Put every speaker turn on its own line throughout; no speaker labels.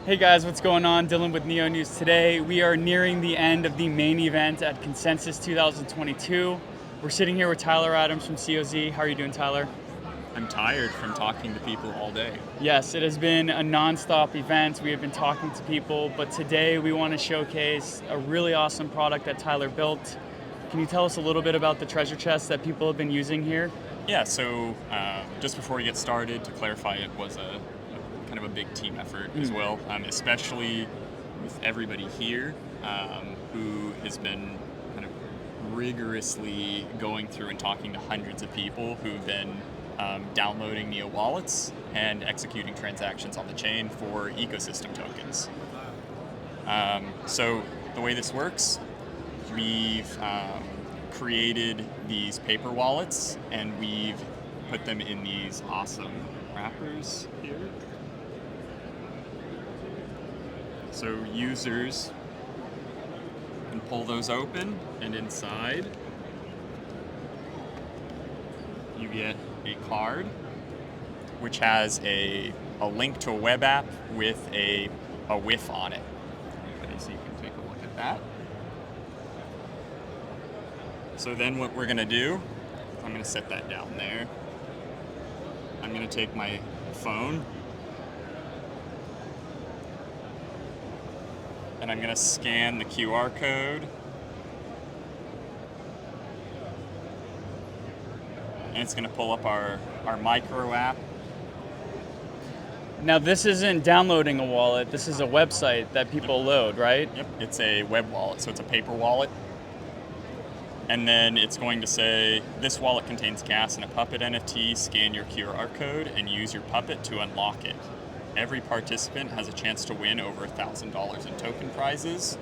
Hey guys, what's going on? Dylan with Neo News today. We are nearing the end of the main event at Consensus 2022. We're sitting here with Tyler Adams from COZ. How are you doing, Tyler?
I'm tired from talking to people all day.
Yes, it has been a non-stop event. We have been talking to people, but today we want to showcase a really awesome product that Tyler built. Can you tell us a little bit about the treasure chest that people have been using here?
Yeah, so just before we get started, to clarify, it was a kind of a big team effort as well, especially with everybody here who has been kind of rigorously going through and talking to hundreds of people who've been downloading Neo wallets and executing transactions on the chain for ecosystem tokens. So the way this works, we've created these paper wallets and we've put them in these awesome wrappers here. So users can pull those open, and inside you get a card which has a link to a web app with a WIF on it. So you can take a look at that. So then what we're gonna do, I'm gonna set that down there. I'm gonna take my phone and I'm gonna scan the QR code. And it's gonna pull up our micro app.
Now, this isn't downloading a wallet. This is a website that people load, right?
Yep, it's a web wallet, so it's a paper wallet. And then it's going to say, this wallet contains gas and a Puppet NFT, scan your QR code and use your Puppet to unlock it. Every participant has a chance to win over $1,000 in token prizes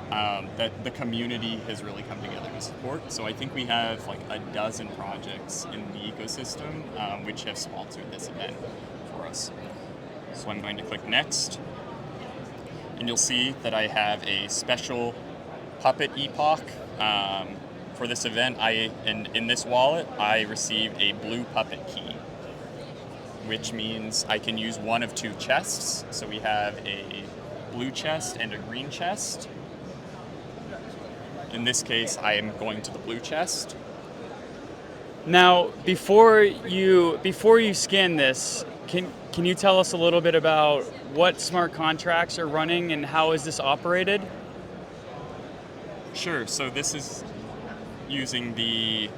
that the community has really come together to support. So I think we have like a dozen projects in the ecosystem which have sponsored this event for us. So I'm going to click next, and you'll see that I have a special Puppet epoch. For this event, in this wallet, I received a blue Puppet key, which means I can use one of two chests. So we have a blue chest and a green chest. In this case, I am going to the blue chest.
Now, before you scan this, can you tell us a little bit about what smart contracts are running and how is this operated?
Sure. So this is using the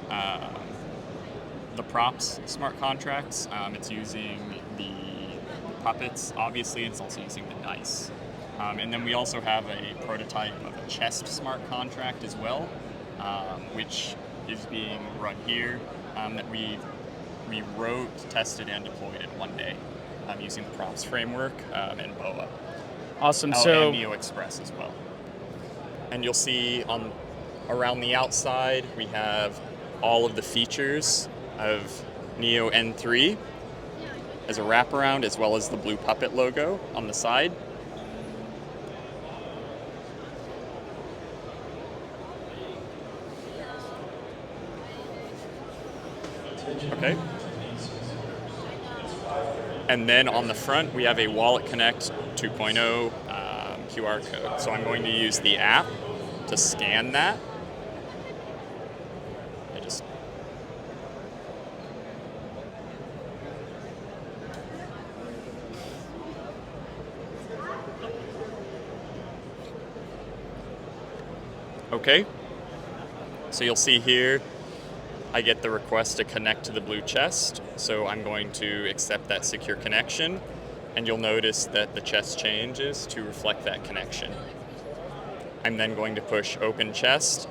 props smart contracts. It's using the puppets, obviously. It's also using the dice. And then we also have a prototype of a chest smart contract as well, which is being run here, that we wrote, tested, and deployed in one day using the props framework and BOA.
Awesome.
And Neo Express as well. And you'll see around the outside, we have all of the features of Neo N3 as a wraparound, as well as the blue Puppet logo on the side. Okay. And then on the front, we have a Wallet Connect 2.0 QR code. So I'm going to use the app to scan that. Okay. So you'll see here, I get the request to connect to the blue chest, so I'm going to accept that secure connection, and you'll notice that the chest changes to reflect that connection. I'm then going to push open chest,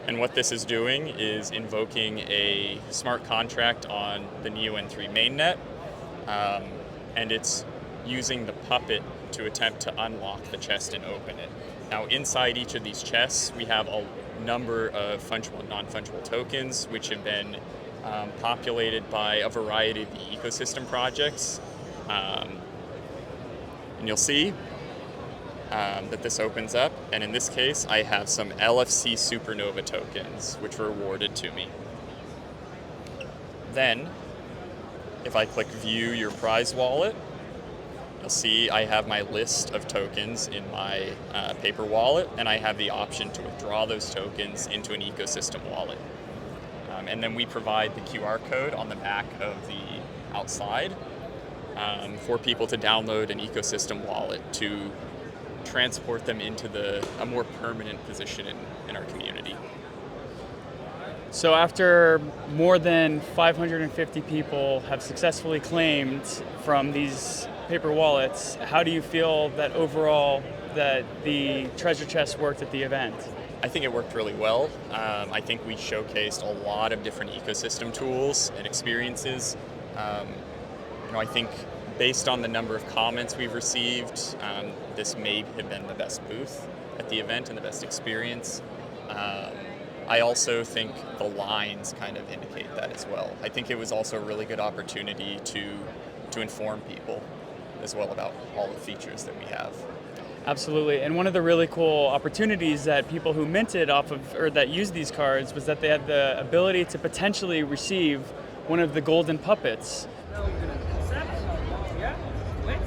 and what this is doing is invoking a smart contract on the Neo N3 mainnet, and it's using the Puppet to attempt to unlock the chest and open it. Now, inside each of these chests, we have a number of fungible and non-fungible tokens, which have been populated by a variety of the ecosystem projects. And you'll see that this opens up, and in this case, I have some LFC Supernova tokens, which were awarded to me. Then, if I click View Your Prize Wallet, you'll see I have my list of tokens in my paper wallet, and I have the option to withdraw those tokens into an ecosystem wallet. And then we provide the QR code on the back of the outside for people to download an ecosystem wallet to transport them into a more permanent position in our community.
So after more than 550 people have successfully claimed from these paper wallets, how do you feel that overall that the treasure chest worked at the event?
I think it worked really well. I think we showcased a lot of different ecosystem tools and experiences. I think based on the number of comments we've received, this may have been the best booth at the event and the best experience. I also think the lines kind of indicate that as well. I think it was also a really good opportunity to inform people as well about all the features that we have.
Absolutely, and one of the really cool opportunities that people who minted off of, or that used these cards, was that they had the ability to potentially receive one of the golden puppets.
Now you're gonna accept. Yeah. Wait.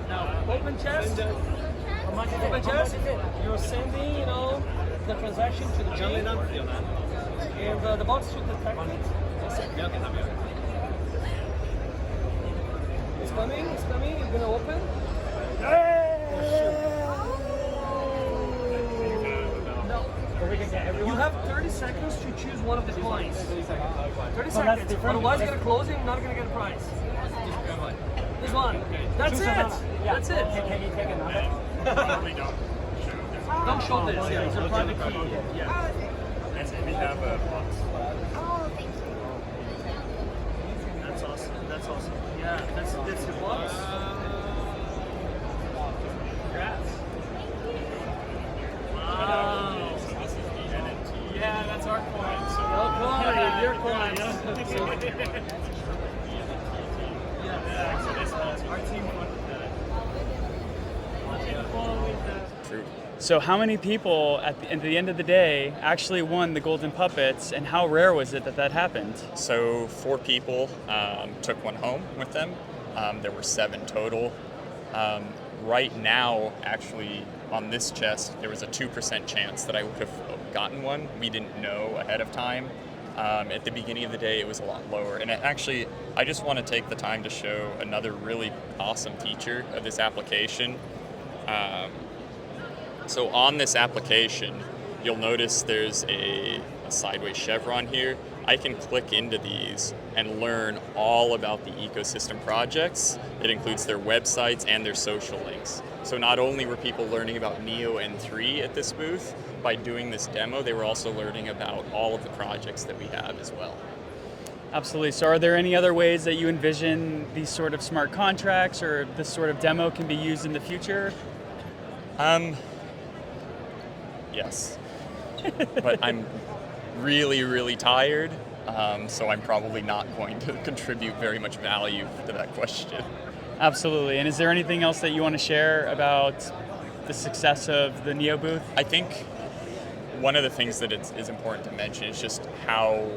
Now open chest. Open chest. You're sending, the transaction to the chain, and the box should detect it. It's coming. It's coming. You're gonna open. You have 30 seconds to choose one of the coins. 30 seconds. Otherwise, you're gonna close it. You're not gonna get a prize. This one. That's it. That's it.
Can you take another?
Don't show this. Yeah, it's a private key. Yeah.
And we have a box.
Oh, thank you.
That's awesome. That's awesome. Yeah, that's the box. Congrats. Wow.
Yeah, that's our coin. So
Your coin.
our team funded that.
True.
So how many people at the end of the day actually won the golden puppets, and how rare was it that happened?
So 4 people took one home with them. There were 7 total. Right now, actually, on this chest, there was a 2% chance that I would have gotten one. We didn't know ahead of time. At the beginning of the day, it was a lot lower. And I just want to take the time to show another really awesome feature of this application. So on this application, you'll notice there's a sideways chevron here. I can click into these and learn all about the ecosystem projects. It includes their websites and their social links. So not only were people learning about Neo N3 at this booth, by doing this demo, they were also learning about all of the projects that we have as well.
Absolutely. So are there any other ways that you envision these sort of smart contracts or this sort of demo can be used in the future?
Yes. But I'm really, really tired, so I'm probably not going to contribute very much value to that question.
Absolutely. And is there anything else that you want to share about the success of the Neo booth?
I think one of the things that is important to mention is just how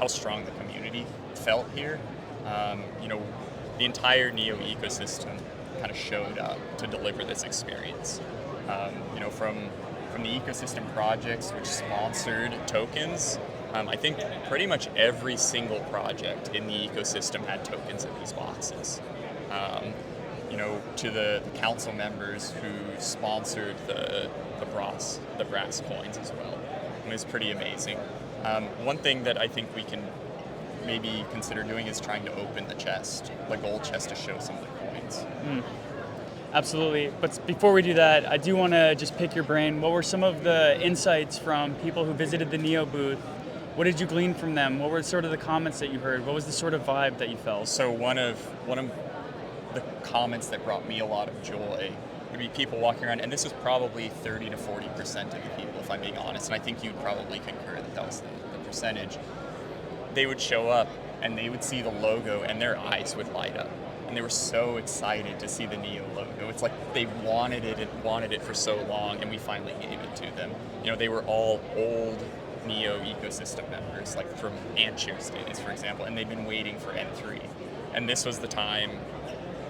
strong the community felt here. The entire Neo ecosystem kind of showed up to deliver this experience. From the ecosystem projects which sponsored tokens, I think pretty much every single project in the ecosystem had tokens in these boxes. To the council members who sponsored the brass coins as well. It was pretty amazing. One thing that I think we can maybe consider doing is trying to open the gold chest, to show some of the coins.
Absolutely. But before we do that, I do want to just pick your brain. What were some of the insights from people who visited the Neo booth? What did you glean from them? What were sort of the comments that you heard? What was the sort of vibe that you felt?
So one of the comments that brought me a lot of joy would be people walking around, and this is probably 30 to 40% of the people, if I'm being honest, and I think you'd probably concur that was the percentage. They would show up and they would see the logo and their eyes would light up. And they were so excited to see the Neo logo. It's like they wanted it for so long, and we finally gave it to them. They were all old Neo ecosystem members, like from Antshare days, for example, and they've been waiting for N3. And this was the time,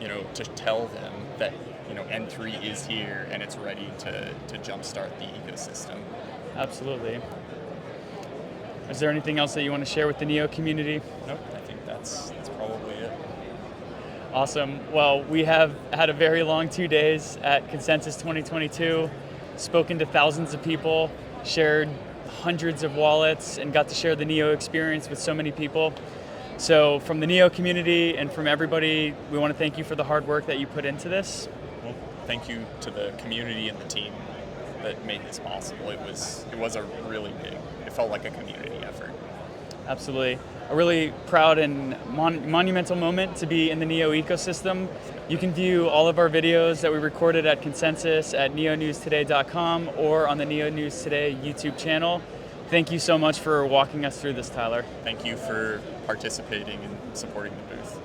to tell them that, N3 is here and it's ready to jumpstart the ecosystem.
Absolutely. Is there anything else that you want to share with the NEO community?
Nope, I think that's probably it.
Awesome. Well, we have had a very long 2 days at Consensus 2022, spoken to thousands of people, shared hundreds of wallets, and got to share the NEO experience with so many people. So from the NEO community and from everybody, we want to thank you for the hard work that you put into this.
Well, thank you to the community and the team that made this possible. It was a really big, it felt like a community effort.
Absolutely. A really proud and monumental moment to be in the NEO ecosystem. You can view all of our videos that we recorded at Consensus at neonewstoday.com or on the Neo News Today YouTube channel. Thank you so much for walking us through this, Tyler.
Thank you for participating and supporting the booth.